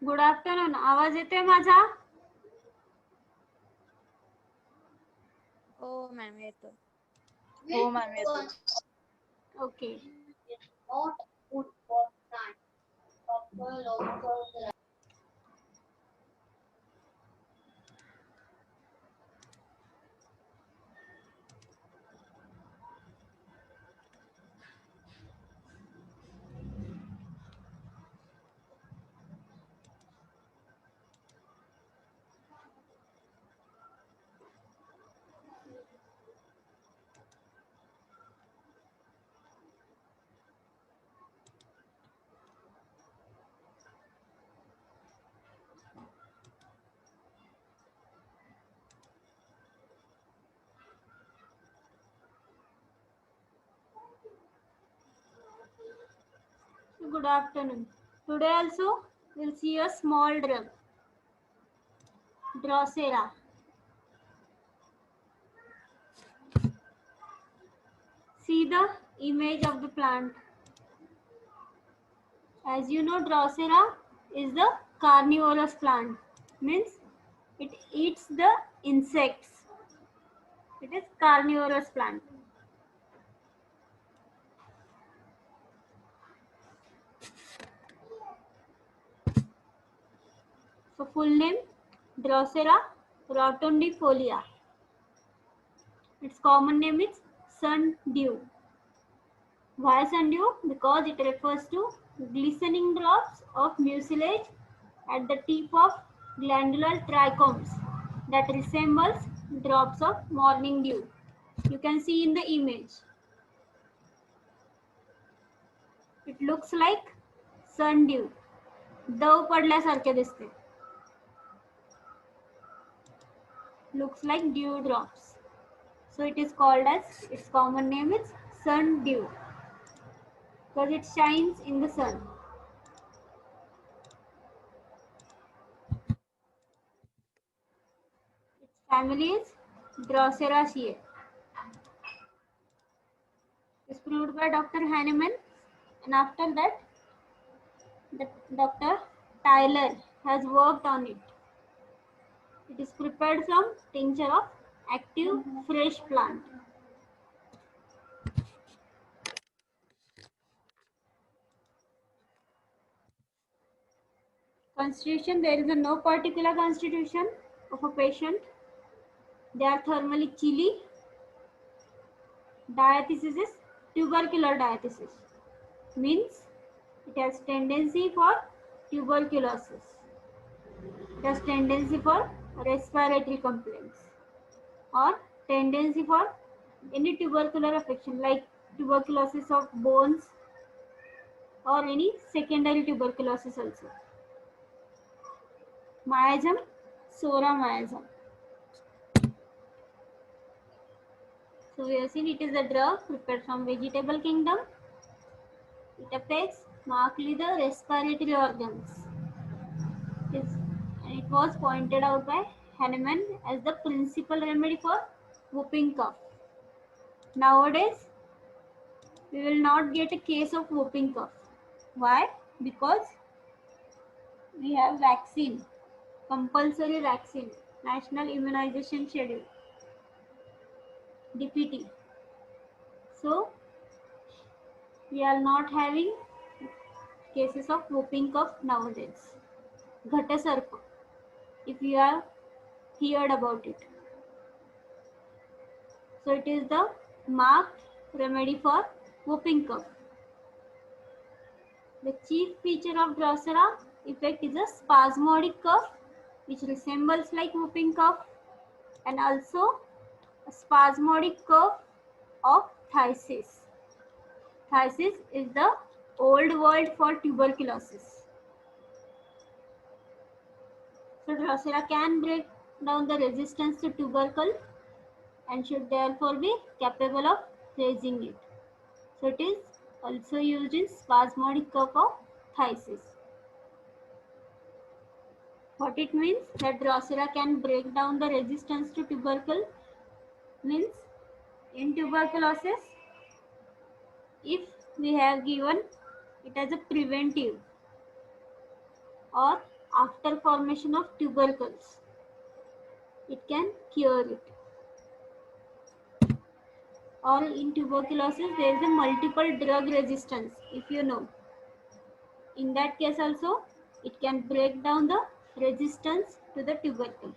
Good afternoon. आवाज येतोय माझा? हो मॅम. येतो. हो मॅम येतो. Okay. Good afternoon. Today also we'll see a small drug, Drosera. See the image of the plant. As you know, Drosera is the carnivorous plant. Means it eats the insects. It is carnivorous plant. So full name Drosera rotundifolia. Its common name is sundew. Why sundew? Because it refers to glistening drops of mucilage at the tip of glandular trichomes that resembles drops of morning dew. You can see in the image. It looks like sundew. दव पडल्यासारखे दिसते. Looks like dew drops. So it is called as, its common name is sundew because it shines in the sun. Its family is Droseraceae. It is proved by Dr. Hahnemann, and after that Dr. Tyler has worked on it. It is prepared from tincture of active fresh plant. Constitution, there is no particular constitution of a patient. They are thermally chilly. Diathesis is tubercular diathesis. Means it has tendency for tuberculosis. It has tendency for respiratory complaints or tendency for any tubercular affection like tuberculosis of bones or any secondary tuberculosis also. Miasm, Sora miasm. So we have seen it is a drug prepared from vegetable kingdom. It affects markedly the respiratory organs. And it was pointed out by Hahnemann as the principal remedy for whooping cough. Nowadays, we will not get a case of whooping cough. Why? Because we have vaccine, compulsory vaccine, National Immunization Schedule, DPT. So, we are not having cases of whooping cough nowadays. Ghatasarpa, if you have heard about it. So it is the marked remedy for whooping cough. The chief feature of Drosera effect is a spasmodic cough which resembles like whooping cough, and also a spasmodic cough of phthisis. Phthisis is the old word for tuberculosis. So Drosera can break down the resistance to tubercle and should therefore be capable of raising it. So it is also used in spasmodic cough of phthisis. What it means that Drosera can break down the resistance to tubercle means in tuberculosis, if we have given it as a preventive or after formation of tubercles, it can cure it. or in tuberculosis there is a multiple drug resistance, if you know. In that case also, it can break down the resistance to the tubercle.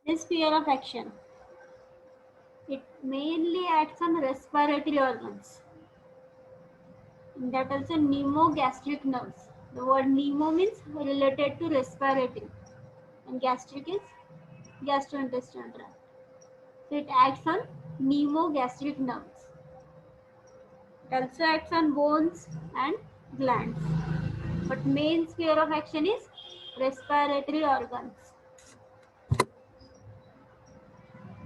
This sphere of action, it mainly acts on respiratory organs. In that also pneumogastric nerves. The word pneumo means related to respiratory and gastric is gastrointestinal tract. So it acts on pneumogastric nerves. It also acts on bones and glands. But main sphere of action is respiratory organs.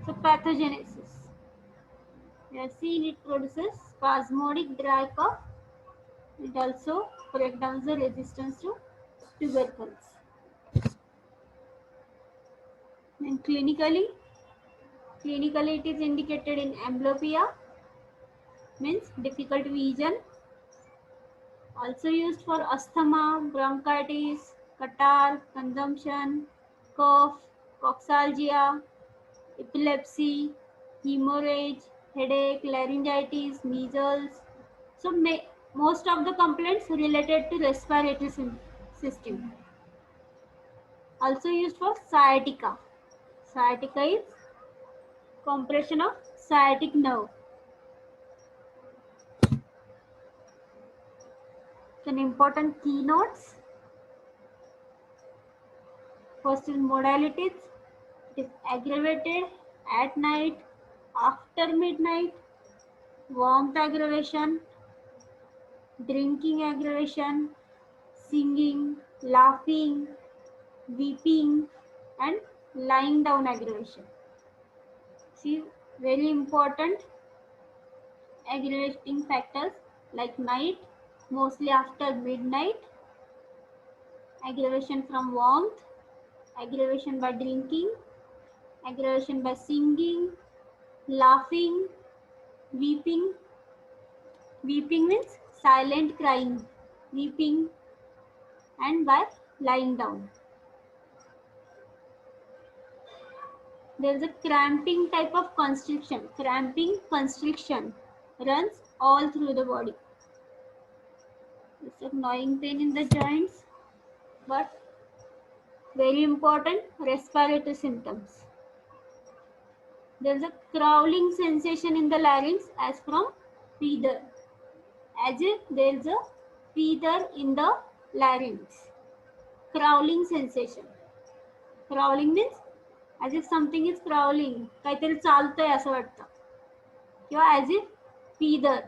So pathogenesis. We have seen it produces spasmodic dry cough. It also breaks down the resistance to tubercles. And clinically it is indicated in amblyopia, means difficult vision. Also used for asthma, bronchitis, catarrh, consumption, cough, coxalgia, epilepsy, hemorrhage, headache, laryngitis, measles. So most of the complaints related to respiratory system. Also used for sciatica. Sciatica is compression of sciatic nerve. Some important keynotes. First is modalities. It is aggravated at night, after midnight, warmth aggravation, drinking aggravation, singing, laughing, weeping, and lying down aggravation. See, very important aggravating factors like night, mostly after midnight, aggravation from warmth, aggravation by drinking, aggravation by singing, laughing, weeping. Weeping means silent crying, weeping, and by lying down. There is a cramping type of constriction. Cramping constriction runs all through the body. It's a gnawing pain in the joints, but very important respiratory symptoms. There is a crawling sensation in the larynx as from fever, as if there is a fever in the larynx. Crawling sensation. Crawling means as if something is crawling, काहीतरी चालतंय असं वाटतं, किंवा as if fever.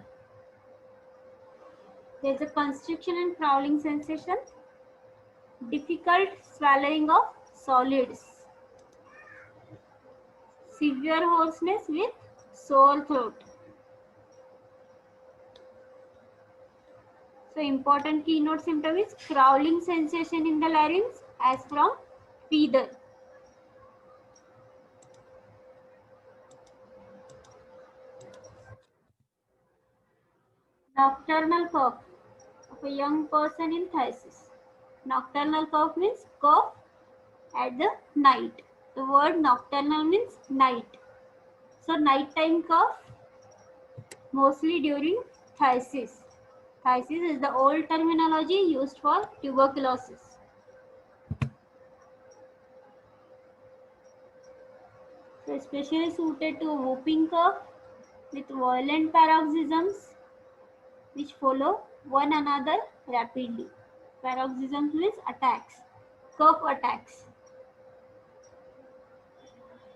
There is a constriction and crawling sensation. Difficult swallowing of solids. Severe hoarseness with sore throat. So important keynote symptom is crawling sensation in the larynx as from fever. Nocturnal cough of a young person in phthisis. Nocturnal cough means cough at the night. The word nocturnal means night. So nighttime cough mostly during phthisis. Phthisis is the old terminology used for tuberculosis. So especially suited to whooping cough with violent paroxysms which follow one another rapidly. Paroxysms means attacks, cough attacks.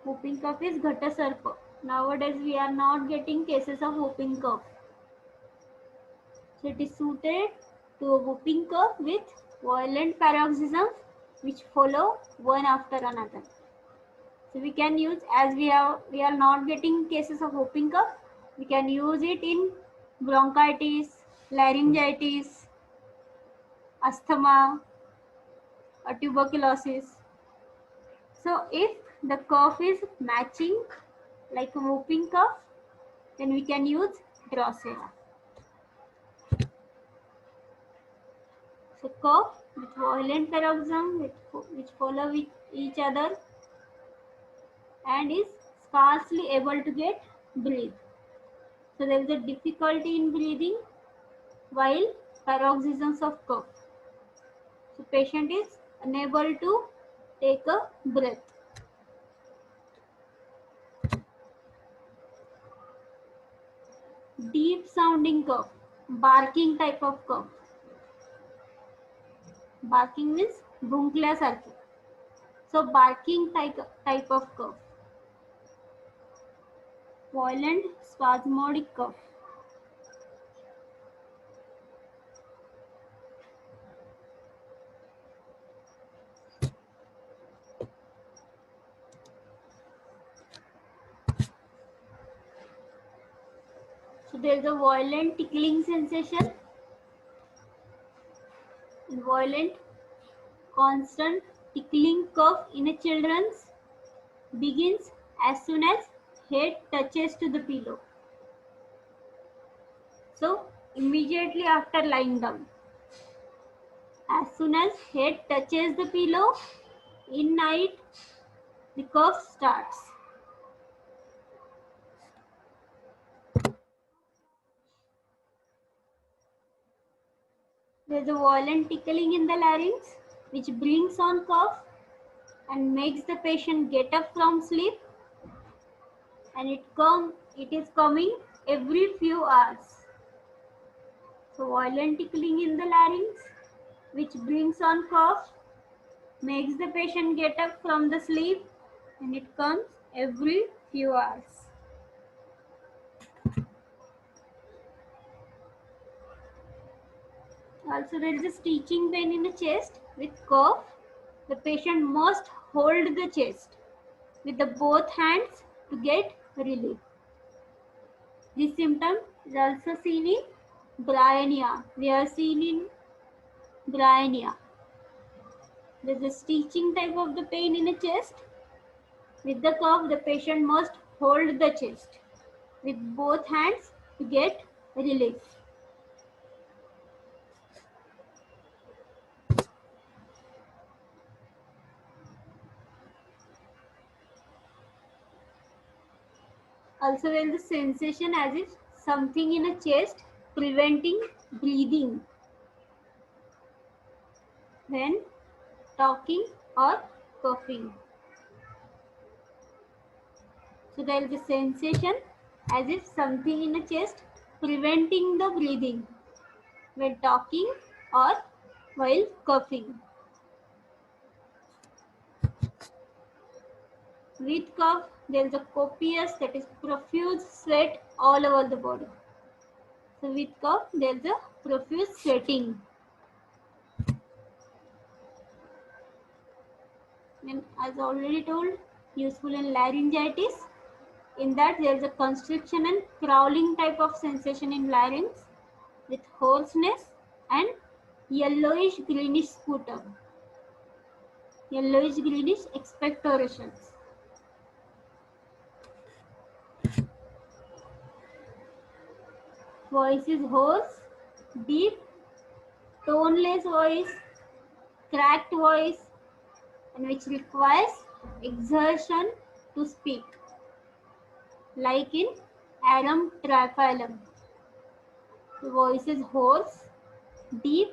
Whooping cough is Ghata Sarpa. Nowadays we are not getting cases of whooping cough. So it is suited to a whooping cough with violent paroxysms which follow one after another. So we can use, as we are not getting cases of whooping cough, we can use it in bronchitis, laryngitis, asthma, or tuberculosis. So if the cough is matching like a whooping cough, then we can use Drosera. So cough with violent paroxysm which follow with each other and is scarcely able to get breathe. So there is a difficulty in breathing while paroxysms of cough. So patient is unable to take a breath. Deep sounding cough, barking type of cough. Barking means भुंकल्यासारखे. So barking type of cough. Violent spasmodic cough. So there is a violent tickling sensation. And violent constant tickling cough in a children's begins as soon as head touches to the pillow. So immediately after lying down. As soon as head touches the pillow, in night the cough starts. There is a violent tickling in the larynx which brings on cough and makes the patient get up from sleep, and it is coming every few hours. So violent tickling in the larynx which brings on cough makes the patient get up from the sleep, and it comes every few hours. Also, there is a stitching pain in the chest with cough. The patient must hold the chest with the both hands to get relief. This symptom is also seen in bryonia. We are seen in bryonia. There is a stitching type of the pain in the chest. With the cough, the patient must hold the chest with both hands to get relief. Also, there is a sensation as if something in a chest preventing breathing when talking or coughing. So there is a sensation as if something in the chest preventing the breathing when talking or while coughing. With cough, there is a copious, that is profuse sweat all over the body. So with cough, there is a profuse sweating. And as already told, useful in laryngitis. In that, there is a constriction and crawling type of sensation in larynx with hoarseness and yellowish greenish sputum, yellowish greenish expectorations. Voice is hoarse, deep, toneless voice, cracked voice, and which requires exertion to speak, like in Arum triphyllum. The voice is hoarse, deep,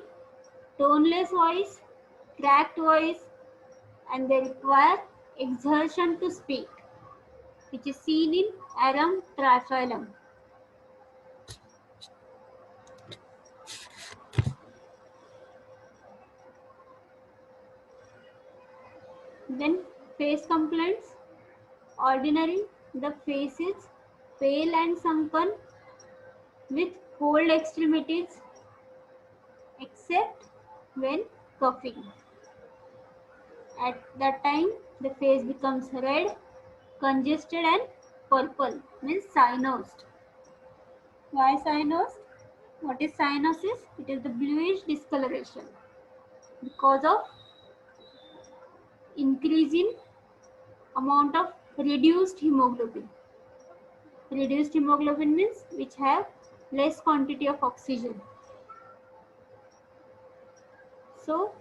toneless voice, cracked voice, and they require exertion to speak, which is seen in Arum triphyllum. Then face complaints. Ordinary, the face is pale and sunken with cold extremities except when coughing. At that time, the face becomes red, congested and purple, means cyanosed. Why cyanosed? What is cyanosis? It is the bluish discoloration because of increase in amount of reduced hemoglobin. Reduced hemoglobin means which have less quantity of oxygen. So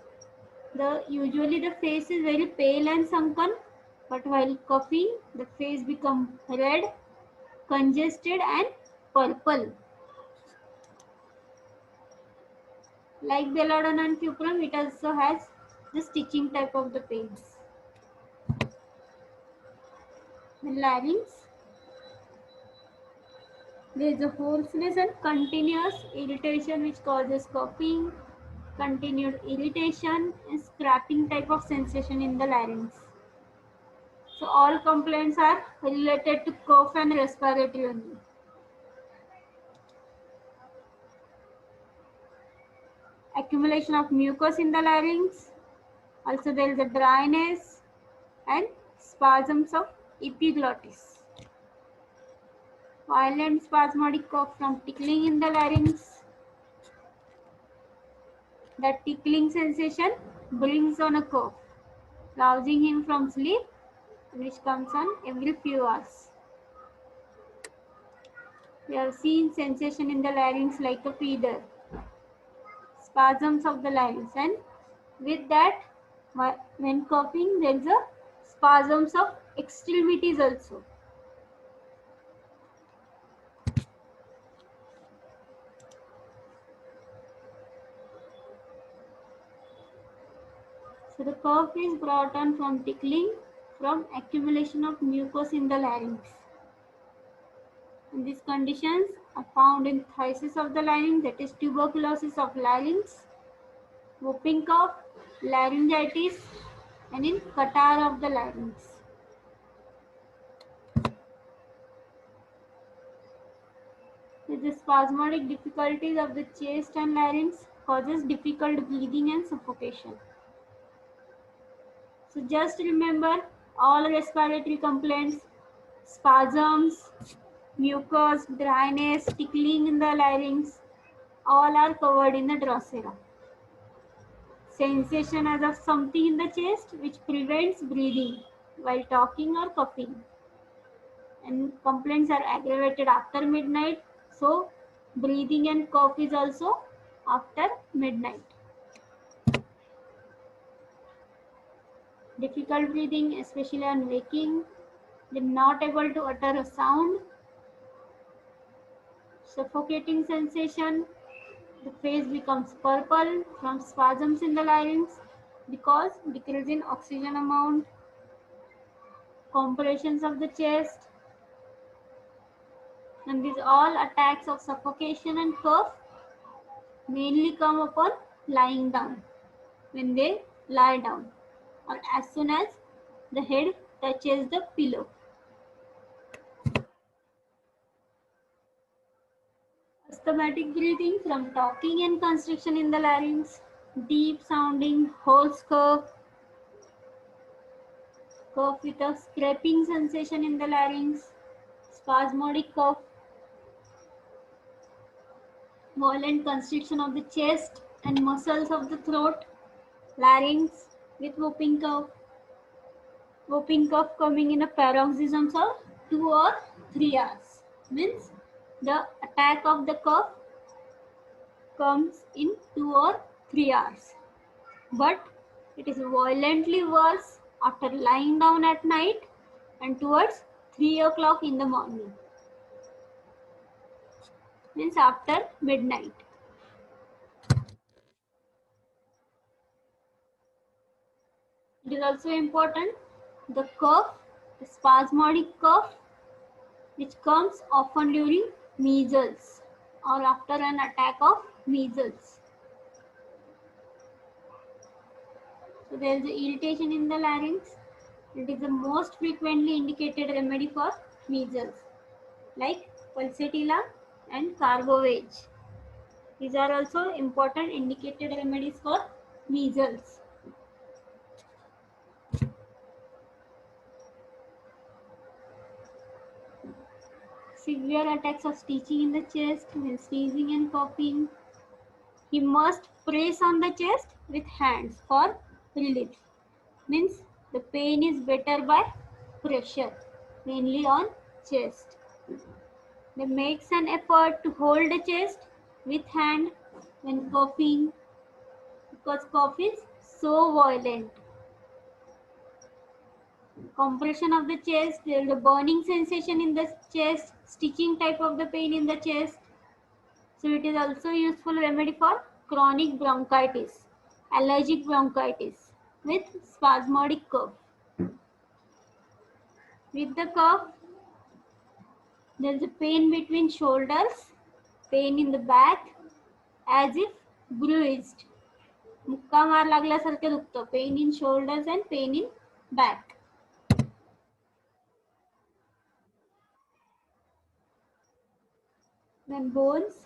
Usually the face is very pale and sunken, but while coughing, the face becomes red, congested, and purple. Like belladonna and cuprum, it also has the stitching type of the pains. The larynx, there is a hoarseness and continuous irritation which causes coughing, continued irritation, and scraping type of sensation in the larynx. So all complaints are related to cough and respiratory only. Accumulation of mucus in the larynx. Also there is a dryness and spasms of epiglottis. Violent spasmodic cough from tickling in the larynx. The tickling sensation brings on a cough, rousing him from sleep, which comes on every few hours. We have seen sensation in the larynx like a fever, spasms of the larynx, and with that, when coughing, there is a spasms of extremities also. So the cough is brought on from tickling, from accumulation of mucus in the larynx. And these conditions are found in phthisis of the larynx, that is tuberculosis of larynx, whooping cough, laryngitis, and in catarrh of the larynx. The spasmodic difficulties of the chest and larynx causes difficult breathing and suffocation. So just remember all respiratory complaints, spasms, mucus, dryness, tickling in the larynx, all are covered in the Drosera. Sensation as of something in the chest which prevents breathing while talking or coughing. And complaints are aggravated after midnight. So breathing and cough is also after midnight. Difficult breathing, especially on waking. They're not able to utter a sound. Suffocating sensation. The face becomes purple from spasms in the larynx because decrease in oxygen amount. Compressions of the chest. And these all attacks of suffocation and cough mainly come upon lying down, when they lie down, or as soon as the head touches the pillow. Asthmatic breathing from talking and constriction in the larynx, deep sounding hoarse cough, cough with a scraping sensation in the larynx, spasmodic cough, violent constriction of the chest and muscles of the throat, larynx with whooping cough coming in a paroxysms of 2 or 3 hours. Means the attack of the cough comes in 2 or 3 hours. But it is violently worse after lying down at night and towards 3 o'clock in the morning. Means after midnight. It is also important the cough, the spasmodic cough, which comes often during measles or after an attack of measles. So there is irritation in the larynx. It is the most frequently indicated remedy for measles, like pulsatilla and carboveige. These are also important indicated remedies for measles. Severe attacks of stitching in the chest when sneezing and coughing. He must press on the chest with hands for relief. Means the pain is better by pressure, mainly on chest. They makes an effort to hold the chest with hand when coughing, because cough is so violent. Compression of the chest, there is a burning sensation in the chest, stitching type of the pain in the chest. So it is also a useful remedy for chronic bronchitis, allergic bronchitis with spasmodic cough. With the cough, there is a pain between shoulders, pain in the back, as if bruised. मुक्का मार लागल्यासारखे दुखतं. Pain in shoulders and pain in back. Then bones.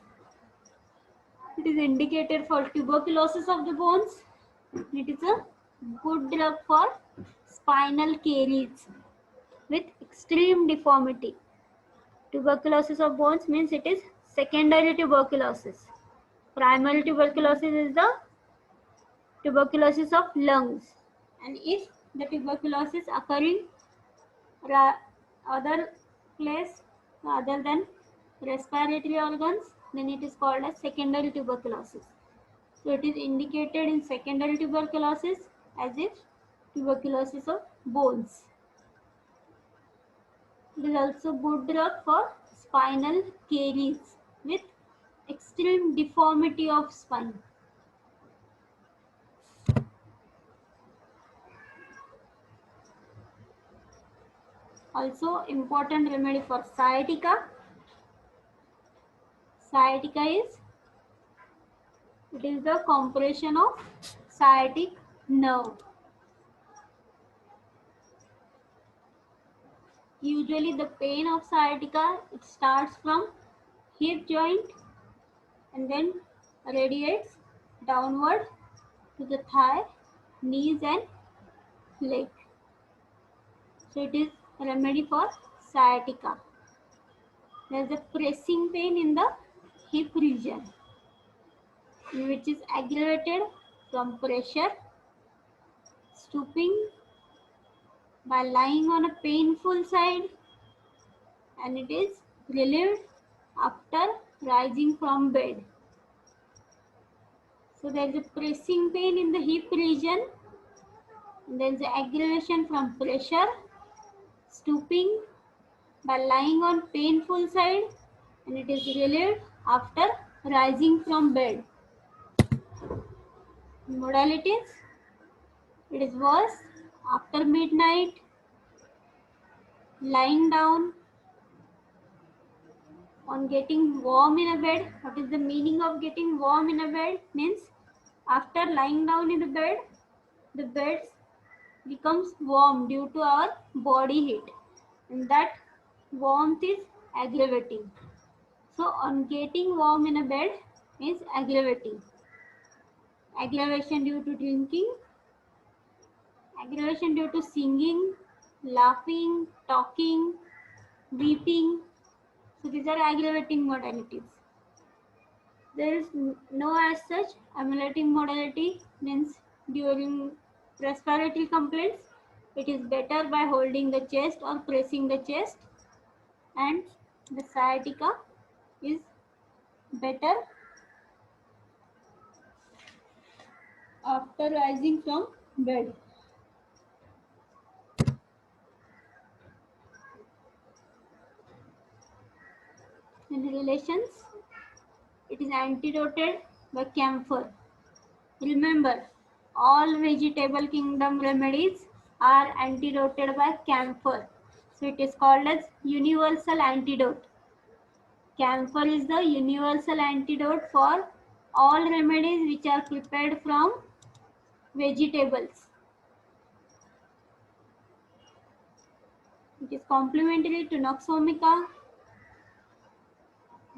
It is indicated for tuberculosis of the bones. It is a good drug for spinal caries with extreme deformity. Tuberculosis of bones means it is secondary tuberculosis. Primary tuberculosis is the tuberculosis of lungs. And if the tuberculosis occurring other place other than respiratory organs, then it is called as secondary tuberculosis. So it is indicated in secondary tuberculosis as if tuberculosis of bones. It is also good drug for spinal caries with extreme deformity of spine. Also important remedy for sciatica. Sciatica is the compression of sciatic nerve. Usually the pain of sciatica, it starts from hip joint and then radiates downward to the thigh, knees and leg. So it is a remedy for sciatica. There is a pressing pain in the hip region, which is aggravated from pressure, stooping by lying on a painful side, and it is relieved after rising from bed. So there is a pressing pain in the hip region, and there is aggravation from pressure, stooping by lying on painful side, and it is relieved after rising from bed. Modalities: it is worse after midnight, lying down, on getting warm in a bed. What is the meaning of getting warm in a bed? Means after lying down in the bed becomes warm due to our body heat, and that warmth is aggravating. So on getting warm in a bed is aggravating. Aggravation due to drinking, aggravation due to singing, laughing, talking, weeping. So these are aggravating modalities. There is no as such emulating modality, means during respiratory complaints, it is better by holding the chest or pressing the chest, and the sciatica is better after rising from bed. In relations, it is antidoted by camphor. Remember, all vegetable kingdom remedies are antidoted by camphor. So it is called as universal antidote. Camphor is the universal antidote for all remedies which are prepared from vegetables. It is complementary to Nux vomica.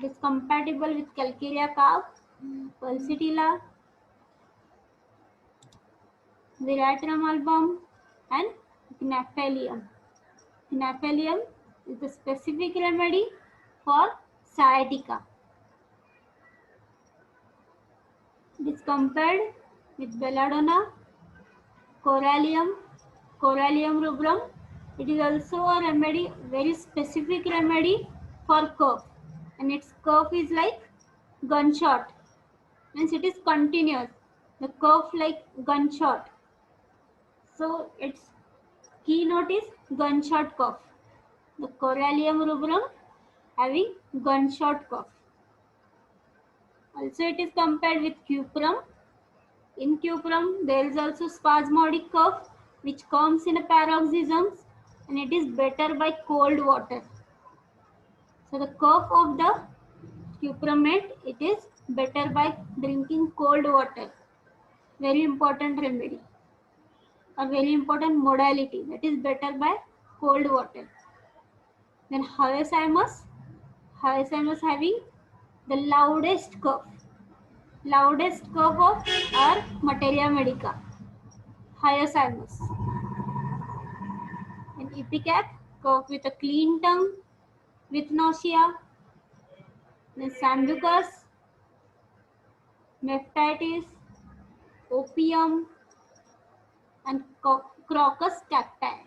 It is compatible with Calcarea calf, Pulsatilla, Veratrum album, and Gnaphalium. Gnaphalium is the specific remedy for sciatica. It is compared with belladonna, corallium, corallium rubrum. It is also a remedy, very specific remedy for cough, and its cough is like gunshot, means it is continuous. The cough like gunshot. So its keynote is gunshot cough. The Corallium rubrum having gunshot cough. Also it is compared with cuprum. In cuprum there is also spasmodic cough which comes in a paroxysms and it is better by cold water. So the cough of the cupramate, it is better by drinking cold water. Very important remedy or very important modality, that is better by cold water. Then hyoscyamus having the loudest cough of our materia medica, hyoscyamus. And ipecac, cough with a clean tongue with nausea. Then sambucus, mephtitis, opium, and crocus cacti.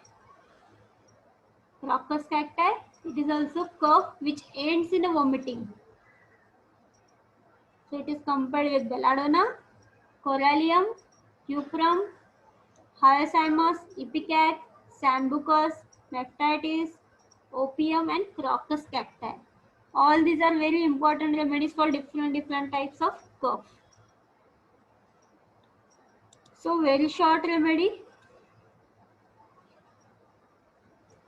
Crocus cacti, it is also cough which ends in a vomiting. So it is compared with belladonna, corallium, cuprum, hyoscyamus, ipecac, sambucus, mephtitis, opium, and crocus cacti. All these are very important remedies for different types of cough. So very short remedy.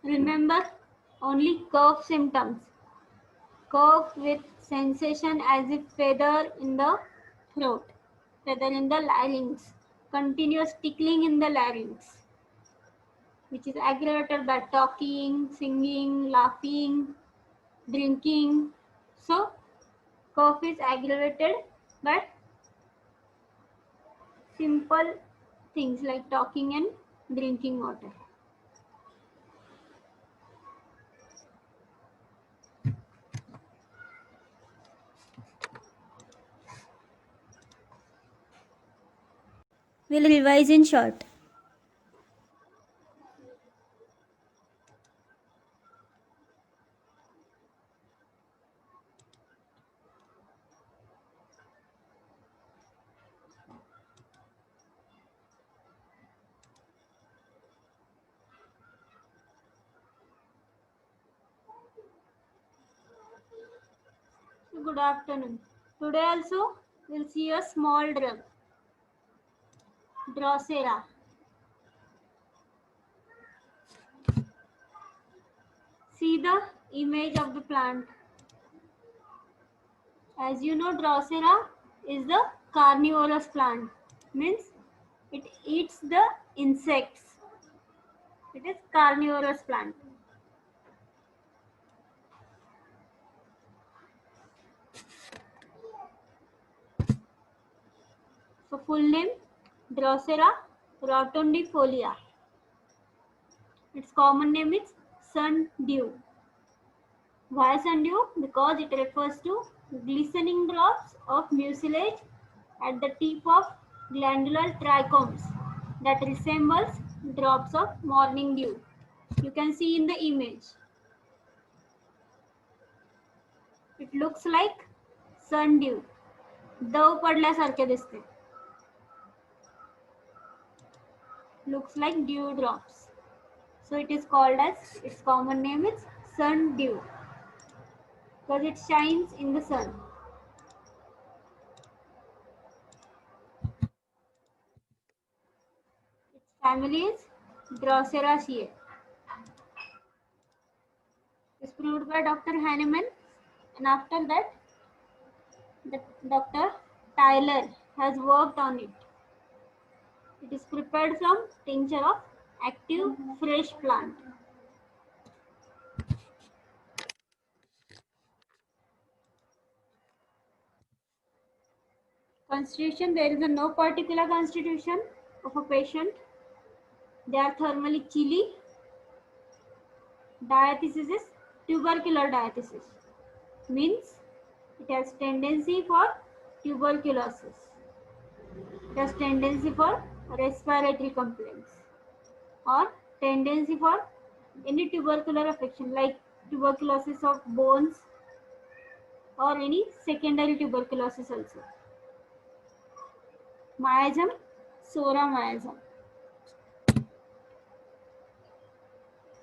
Remember only cough symptoms. Cough with sensation as if feather in the throat, feather in the larynx, continuous tickling in the larynx, which is aggravated by talking, singing, laughing, drinking. So cough is aggravated by simple things like talking and drinking water. We'll revise in short. Good afternoon. Today also we'll see a small drug, Drosera. See the image of the plant. As you know, Drosera is the carnivorous plant. Means it eats the insects. It is carnivorous plant. So full name Drosera rotundifolia. Its common name is sundew. Why sundew? Because it refers to glistening drops of mucilage at the tip of glandular trichomes that resembles drops of morning dew. You can see in the image. It looks like sundew. दव पडल्यासारखे दिसते. Looks like dew drops. So it is called as, its common name is sundew because it shines in the sun. Its family is Droseraceae. It's proved by Dr. Hahnemann, and after that Dr. Tyler has worked on it. It is prepared from tincture of active fresh plant. Constitution, there is no particular constitution of a patient. They are thermally chilly. Diathesis is tubercular diathesis. Means it has tendency for tuberculosis. It has tendency for respiratory complaints or tendency for any tubercular affection like tuberculosis of bones or any secondary tuberculosis also. Miasm, Sora miasm.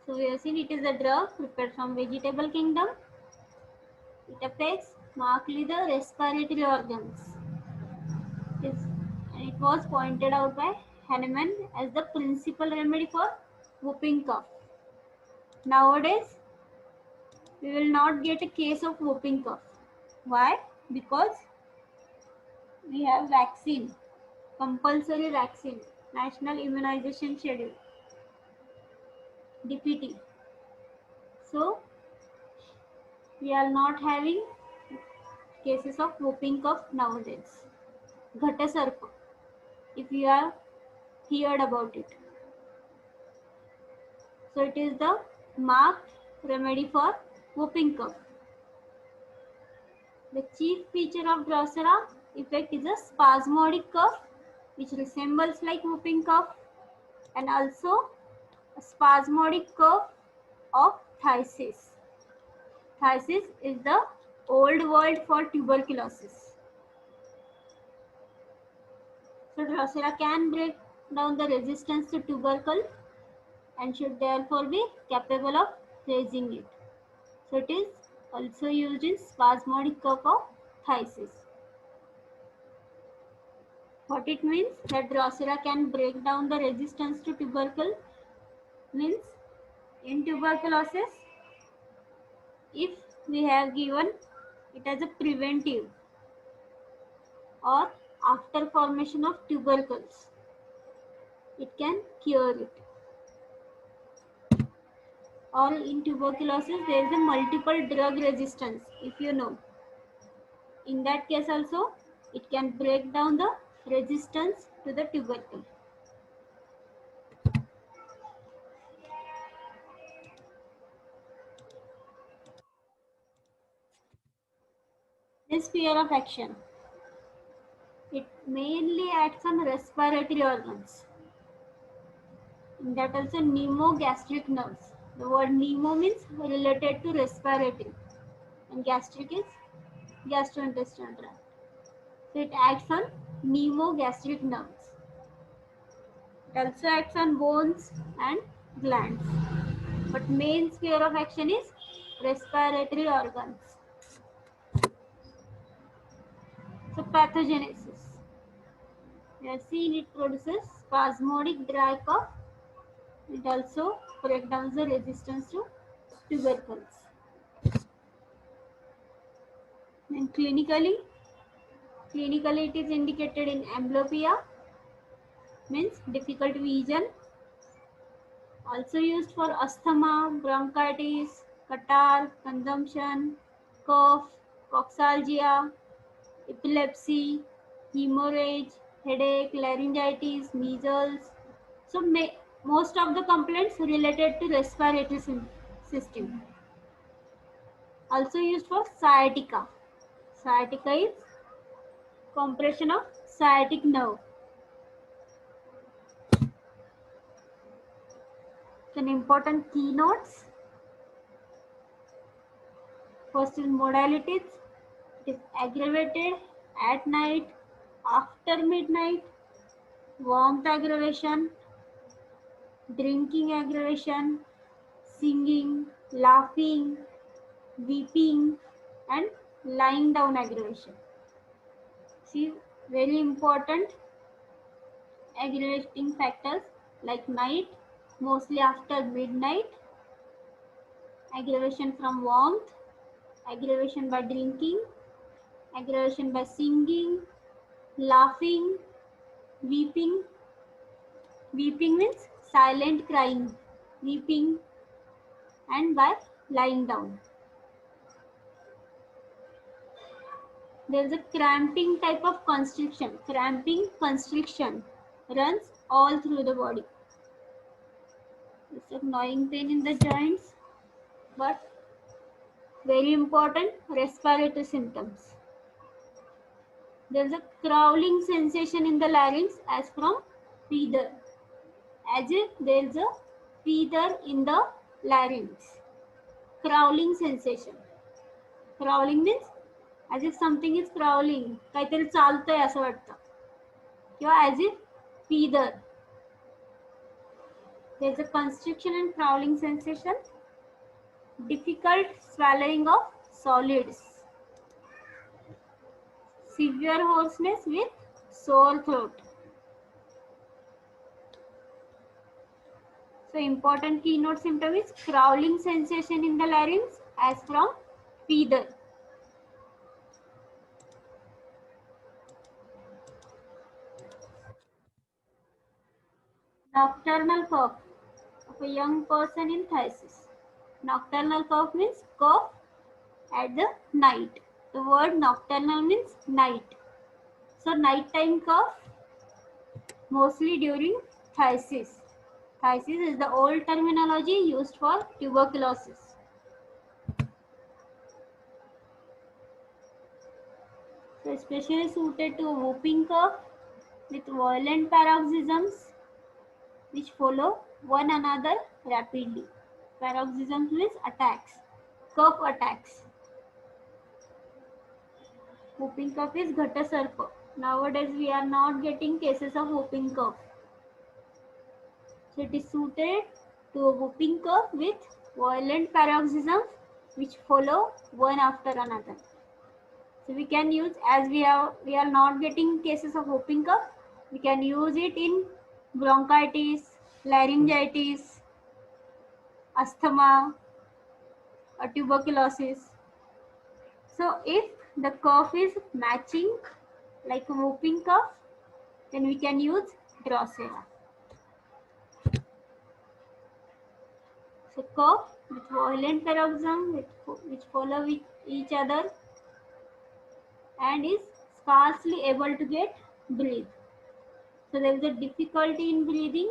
So we have seen it is a drug prepared from vegetable kingdom. It affects markedly the respiratory organs. And it was pointed out by Hahnemann as the principal remedy for whooping cough. Nowadays, we will not get a case of whooping cough. Why? Because we have vaccine, compulsory vaccine, National Immunization Schedule, DPT. So, we are not having cases of whooping cough nowadays. Ghatasarpa, if you have heard about it. So, it is the marked remedy for whooping cough. The chief feature of Drosera effect is a spasmodic cough which resembles like whooping cough, and also a spasmodic cough of phthisis. Phthisis is the old word for tuberculosis. So Drosera can break down the resistance to tubercle and should therefore be capable of raising it. So it is also used in spasmodic cough of phthisis. What it means that Drosera can break down the resistance to tubercle means in tuberculosis, if we have given it as a preventive or after formation of tubercles, it can cure it. Or in tuberculosis, there is a multiple drug resistance, if you know. In that case also, it can break down the resistance to the tubercle. This sphere of action, it mainly acts on respiratory organs. In that also pneumogastric nerves. The word pneumo means related to respiratory and gastric is gastrointestinal tract. So it acts on pneumogastric nerves. It also acts on bones and glands. But main sphere of action is respiratory organs. So pathogenesis. We have seen it produces spasmodic dry cough. It also breaks down the resistance to tubercles. And clinically it is indicated in amblyopia, means difficult vision. Also used for asthma, bronchitis, catarrh, consumption, cough, coxalgia, epilepsy, hemorrhage, headache, laryngitis, measles. So most of the complaints related to respiratory system. Also used for sciatica. Sciatica is compression of sciatic nerve. Some important keynotes. First is modalities. It is aggravated at night, after midnight, warmth aggravation, drinking aggravation, singing, laughing, weeping, and lying down aggravation. See, very important aggravating factors like night, mostly after midnight, aggravation from warmth, aggravation by drinking, aggravation by singing, laughing, weeping. Weeping means silent crying, weeping, and by lying down. There is a cramping type of constriction. Cramping constriction runs all through the body. It's a gnawing pain in the joints, but very important respiratory symptoms. There is a crawling sensation in the larynx as from fever, as if there is a fever in the larynx. Crawling sensation. Crawling means as if something is crawling, काहीतरी चालतंय असं वाटतं. किंवा as if feather. There is a constriction and crawling sensation, difficult swallowing of solids, severe hoarseness with sore throat. So important keynote symptom is crawling sensation in the larynx as from feather. Nocturnal cough of a young person in phthisis. Nocturnal cough means cough at the night. The word nocturnal means night. So nighttime cough mostly during phthisis. Phthisis is the old terminology used for tuberculosis. So especially suited to whooping cough with violent paroxysms which follow one another rapidly. Paroxysms means attacks, cough attacks. Whooping cough is Ghatasarpa. Nowadays we are not getting cases of whooping cough. So it is suited to a whooping cough with violent paroxysms which follow one after another. So we can use, as we are not getting cases of whooping cough, we can use it in bronchitis, laryngitis, asthma, or tuberculosis. So if the cough is matching like a whooping cough, then we can use Drosera. So cough with violent paroxysm which follow with each other and is scarcely able to get breathe. So there is a difficulty in breathing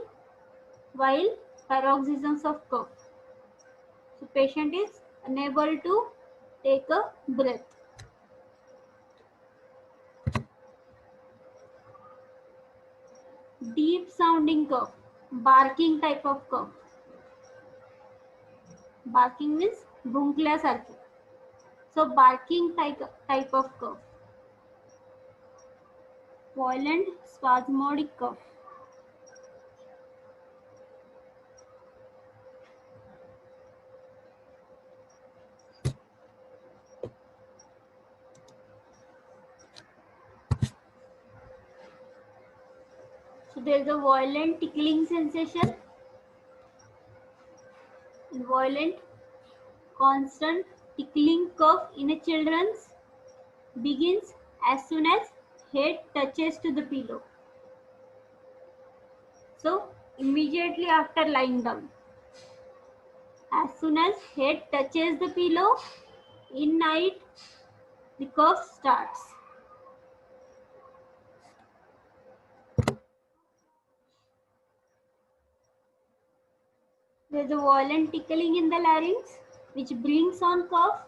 while paroxysms of cough. So patient is unable to take a breath. Deep sounding cough, barking type of cough. Barking means भुंकल्यासारखे. So barking type of cough. Violent spasmodic cough. So there is a violent tickling sensation and violent constant tickling cough in a children's begins as soon as head touches to the pillow. So immediately after lying down, as soon as head touches the pillow in night, the cough starts. There is a violent tickling in the larynx which brings on cough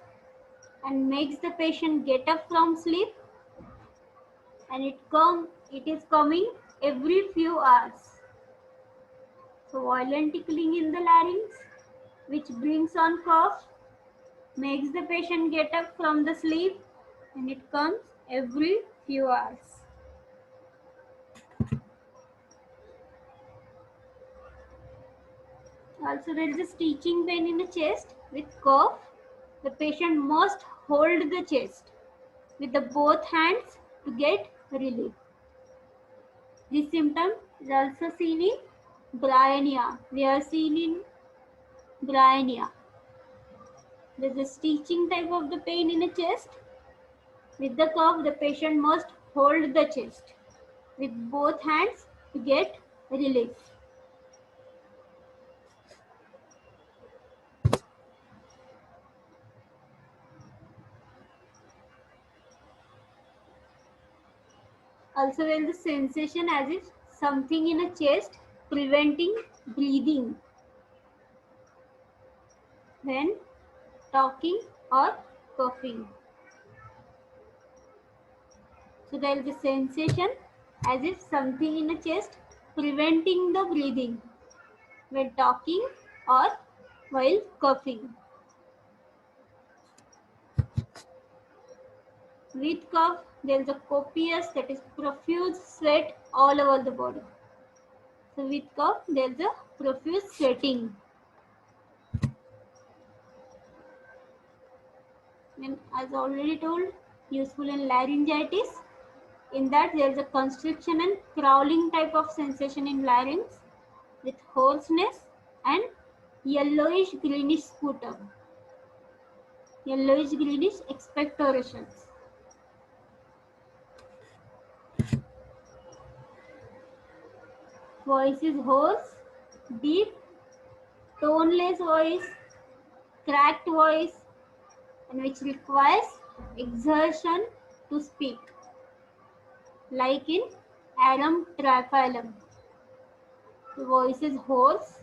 and makes the patient get up from sleep, and it is coming every few hours. So violent tickling in the larynx which brings on cough, makes the patient get up from the sleep, and it comes every few hours. Also there is a stitching pain in the chest with cough. The patient must hold the chest with the both hands to get relief. This symptom is also seen in bryonia. We are seen in bryonia. There is a stitching type of the pain in the chest. With the cough, the patient must hold the chest with both hands to get relief. Also there is the sensation as if something in a chest preventing breathing when talking or coughing. So there is a sensation as if something in the chest preventing the breathing when talking or while coughing. With cough, there is a copious, that is profuse sweat all over the body. So with cough, there is a profuse sweating. And as already told, useful in laryngitis. In that, there is a constriction and crawling type of sensation in larynx with hoarseness and yellowish greenish sputum, yellowish greenish expectorations. Voice is hoarse, deep, toneless voice, cracked voice, and which requires exertion to speak, like in Arum triphyllum. The voice is hoarse,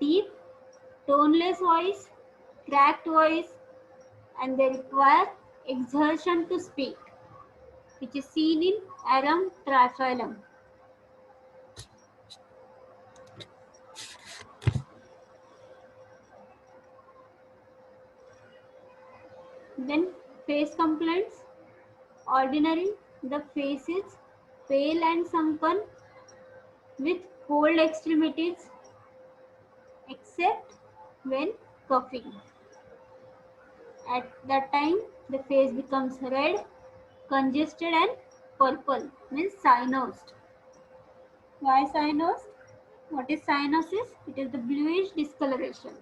deep, toneless voice, cracked voice, and they require exertion to speak, which is seen in Arum triphyllum. Then face complaints. Ordinary, the face is pale and sunken with cold extremities, except when coughing. At that time, the face becomes red, congested, and purple, means cyanosed. Why cyanosed? What is cyanosis? It is the bluish discoloration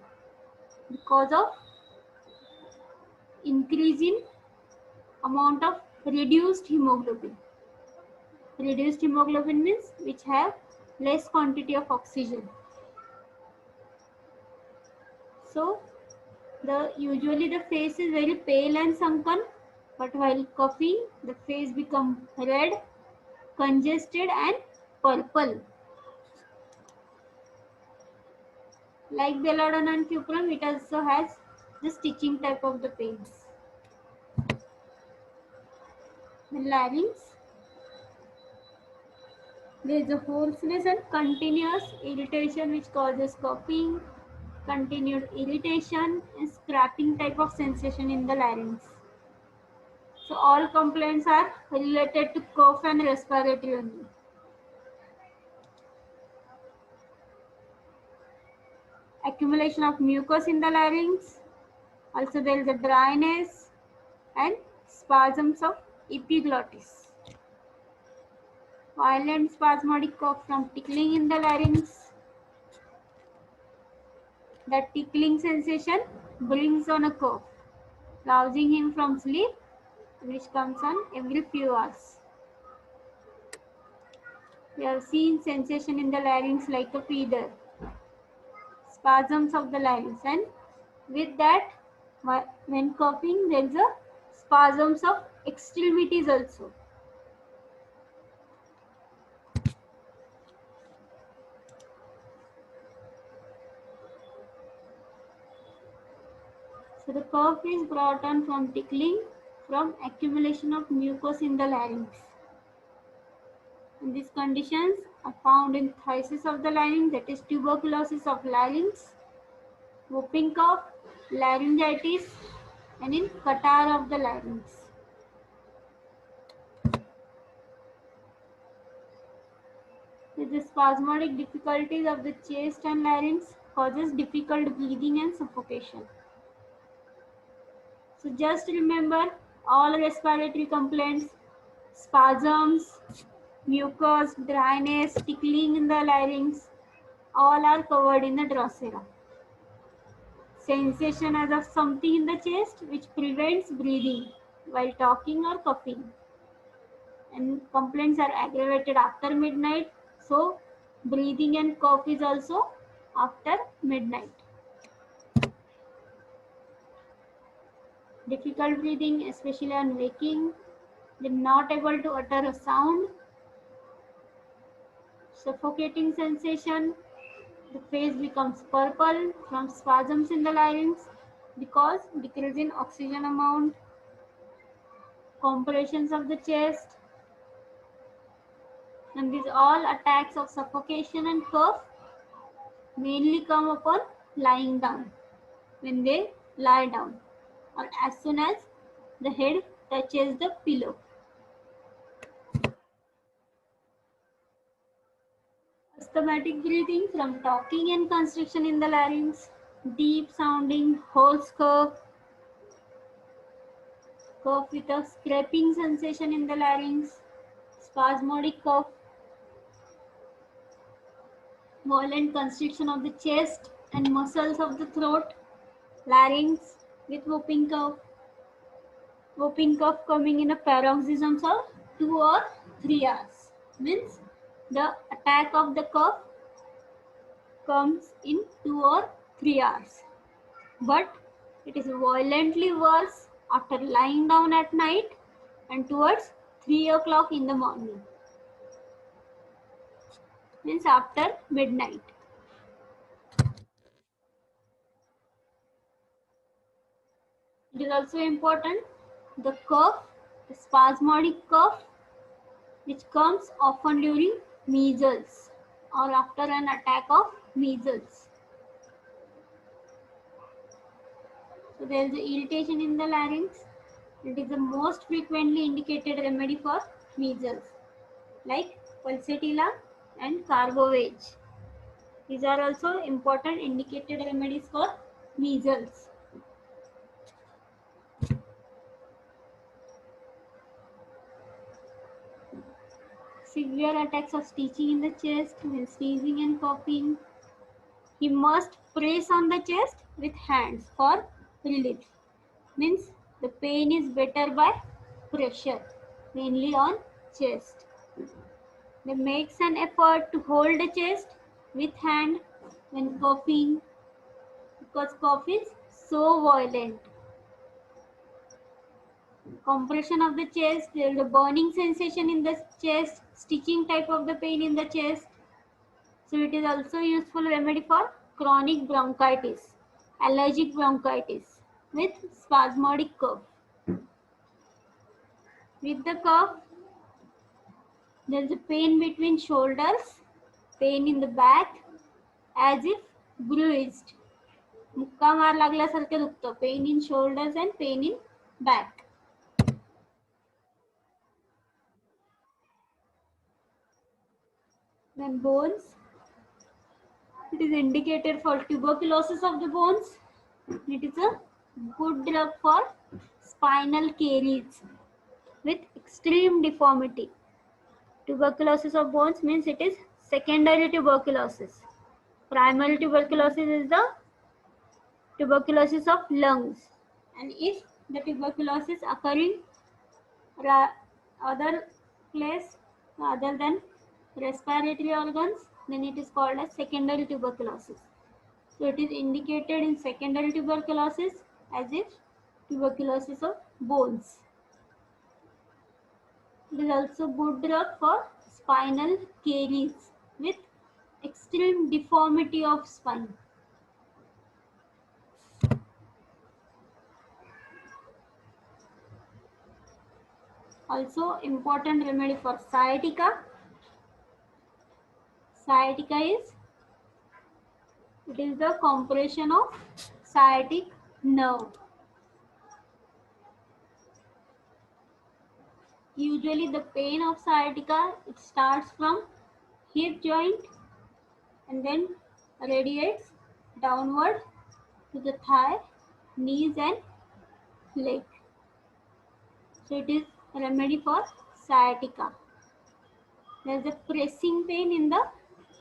because of increase in amount of reduced hemoglobin. Reduced hemoglobin means which have less quantity of oxygen. So usually the face is very pale and sunken, but while coughing, the face becomes red, congested, and purple. Like belladonna and cuprum, it also has the stitching type of the pains. The larynx, there is a hoarseness and continuous irritation which causes coughing, continued irritation, and scraping type of sensation in the larynx. So all complaints are related to cough and respiratory only. Accumulation of mucus in the larynx. Also there is a dryness and spasms of epiglottis. Violent spasmodic cough from tickling in the larynx. That tickling sensation brings on a cough, rousing him from sleep, which comes on every few hours. We have seen sensation in the larynx like a fever, spasms of the larynx, and with that, when coughing, there is a spasms of extremities also. So the cough is brought on from tickling, from accumulation of mucus in the larynx. And these conditions are found in phthisis of the larynx, that is tuberculosis of larynx, whooping cough, laryngitis, and in catarrh of the larynx. The spasmodic difficulties of the chest and larynx causes difficult breathing and suffocation. So just remember all respiratory complaints, spasms, mucus, dryness, tickling in the larynx, all are covered in the Drosera. Sensation as of something in the chest which prevents breathing while talking or coughing. And complaints are aggravated after midnight. So breathing and cough is also after midnight. Difficult breathing, especially on waking. Then not able to utter a sound. Suffocating sensation. The face becomes purple from spasms in the larynx because decrease in oxygen amount. Compressions of the chest. And these all attacks of suffocation and cough mainly come upon lying down, when they lie down, or as soon as the head touches the pillow. Asthmatic breathing from talking and constriction in the larynx, deep sounding hoarse cough, cough with a scraping sensation in the larynx, spasmodic cough, violent constriction of the chest and muscles of the throat, larynx with whooping cough coming in a paroxysms of 2 or 3 hours. Means the attack of the cough comes in 2 or 3 hours. But it is violently worse after lying down at night and towards 3 o'clock in the morning. Means after midnight. It is also important the cough, the spasmodic cough, which comes often during measles or after an attack of measles. So there is irritation in the larynx. It is the most frequently indicated remedy for measles, like pulsatilla and carboveige. These are also important indicated remedies for measles. Severe attacks of stitching in the chest when sneezing and coughing. He must press on the chest with hands for relief. Means the pain is better by pressure, mainly on chest. They makes an effort to hold the chest with hand when coughing because cough is so violent. Compression of the chest, there is a burning sensation in the chest, stitching type of the pain in the chest. So it is also useful remedy for chronic bronchitis, allergic bronchitis with spasmodic cough. With the cough, there is a pain between shoulders, pain in the back as if bruised. मुक्का मार लागल्यासारखे दुखतं. Pain in shoulders and pain in back. Then bones. It is indicated for tuberculosis of the bones. It is a good drug for spinal caries with extreme deformity. Tuberculosis of bones means it is secondary tuberculosis. Primary tuberculosis is the tuberculosis of lungs. And if the tuberculosis occurring other place other than respiratory organs, then it is called as secondary tuberculosis. So it is indicated in secondary tuberculosis as if tuberculosis of bones. It is also good drug for spinal caries with extreme deformity of spine. Also important remedy for sciatica. Sciatica it is the compression of sciatic nerve. Usually the pain of sciatica, it starts from hip joint and then radiates downward to the thigh, knees and leg. So it is a remedy for sciatica. There is a pressing pain in the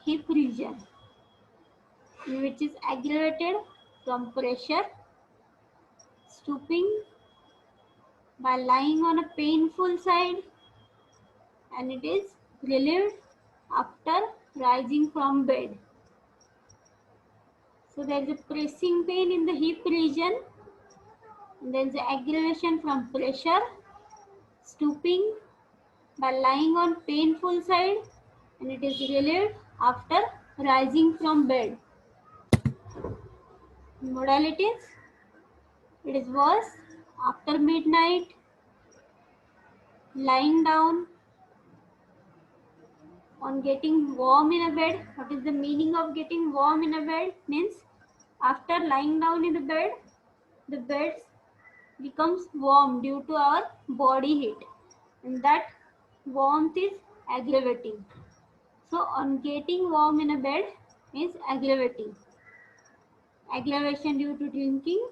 hip region, which is aggravated from pressure, stooping by lying on a painful side, and it is relieved after rising from bed. So there is a pressing pain in the hip region, and there is aggravation from pressure, stooping by lying on painful side, and it is relieved after rising from bed. Modalities: it is worse after midnight, lying down, on getting warm in a bed. What is the meaning of getting warm in a bed? Means after lying down in the bed becomes warm due to our body heat, and that warmth is aggravating. So on getting warm in a bed is aggravating. Aggravation due to drinking,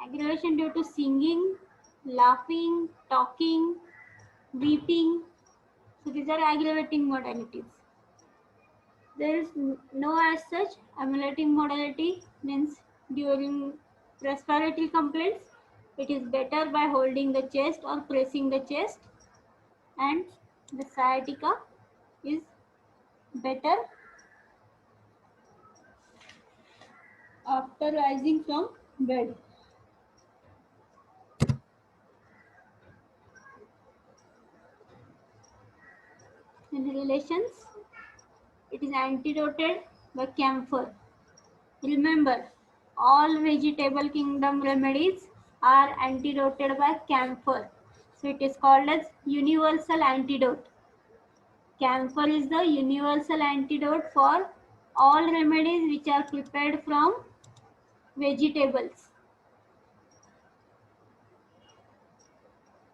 aggravation due to singing, laughing, talking, weeping. So these are aggravating modalities. There is no as such emulating modality, means during respiratory complaints it is better by holding the chest or pressing the chest, and the sciatica is better after rising from bed. In relations, it is antidoted by camphor. Remember, all vegetable kingdom remedies are antidoted by camphor. So it is called as universal antidote. Camphor is the universal antidote for all remedies which are prepared from vegetables.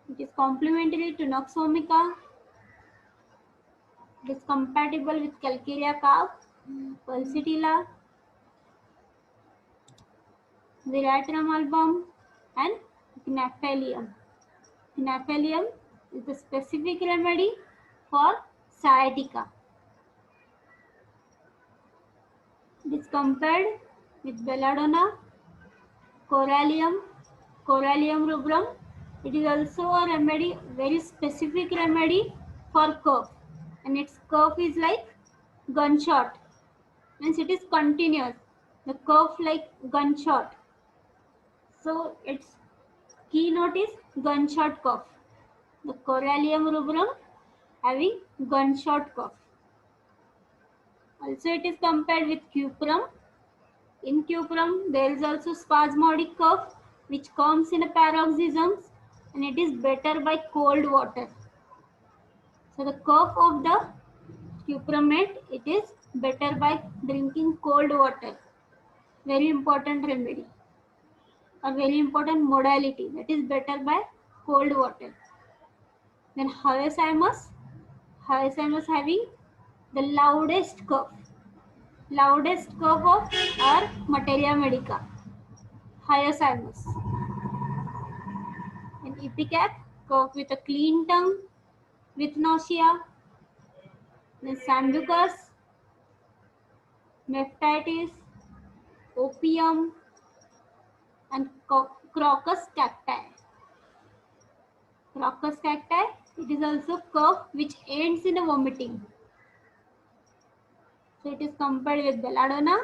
It is complementary to Nux vomica. It is compatible with Calcarea carp, Pulsatilla, Veratrum album, and Gnaphalium. Gnaphalium is the specific remedy for sciatica. It is compared with belladonna, corallium, corallium rubrum. It is also a remedy, very specific remedy for cough, and its cough is like gunshot, means it is continuous. The cough like gunshot. So its keynote is gunshot cough. The corallium rubrum having gunshot cough. Also it is compared with cuprum. In cuprum there is also spasmodic cough which comes in a paroxysms, and it is better by cold water. So the cough of the cuprumate, it is better by drinking cold water. Very important remedy, a very important modality, that is better by cold water. Then hyoscyamus having the loudest cough of our materia medica, hyoscyamus. And ipecac, cough with a clean tongue with nausea. Then sambucus, nephritis, opium, and crocus cacti. Crocus cacti, it is also cough which ends in a vomiting. So it is compared with belladonna,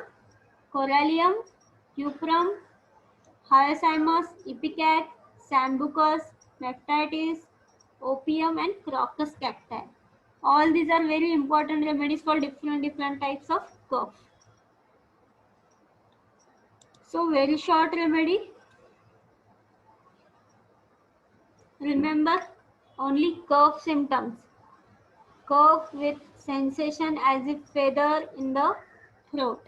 corallium, cuprum, hyoscyamus, ipecac, sambucus, nephritis, opium, and crocus cacti. All these are very important remedies for different types of cough. So very short remedy. Remember, only cough symptoms. Cough with sensation as if feather in the throat,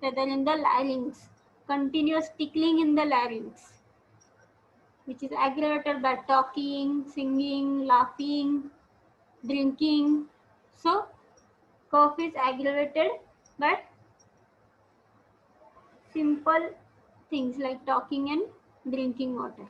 feather in the larynx, continuous tickling in the larynx, which is aggravated by talking, singing, laughing, drinking. So cough is aggravated by simple things like talking and drinking water.